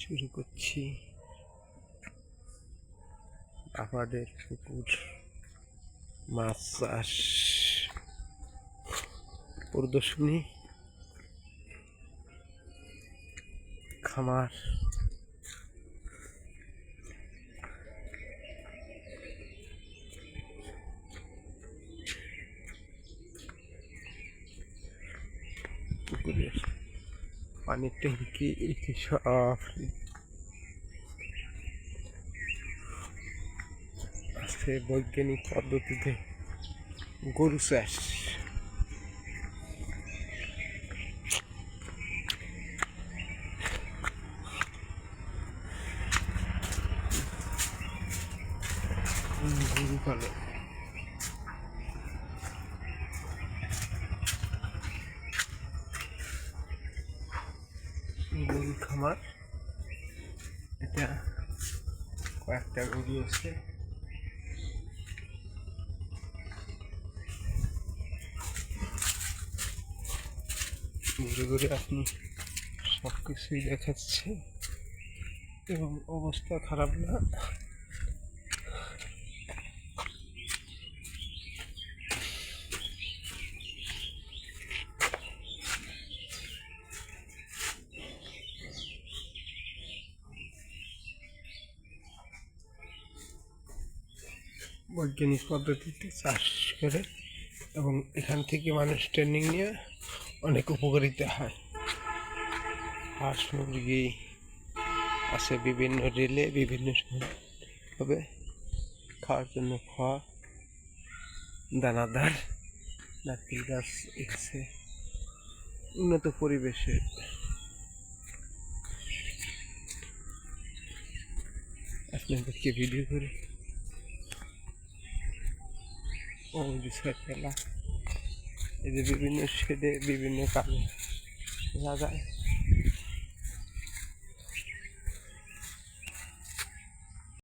শুরু করছি আমাদের পুকুর মাছ চাষ প্রদর্শনী খামার পুকুরের পানির ট্যাঙ্কি এটি সব আছে বৈজ্ঞানিক পদ্ধতিতে গরু চাষ। গরু পালন গরু খামার, এটা কয়েকটা গরু আছে। ঘুরে ঘুরে আপনি সব কিছুই দেখাচ্ছে এবং অবস্থা খারাপ না। বৈজ্ঞানিক পদ্ধতিতে চাষ করে এবং এখান থেকে মানুষ ট্রেনিং নিয়ে অনেক উপকারিতা হয়। হাঁস মুরগি আছে বিভিন্ন রেলে বিভিন্ন ভাবে খাওয়ার জন্য খাওয়া, দানাদার, নারকেল গাছ আছে উন্নত পরিবেশে। আপনাদেরকে ভিডিও করে এই যে বিভিন্ন শেডে বিভিন্ন কাজে লাগায়।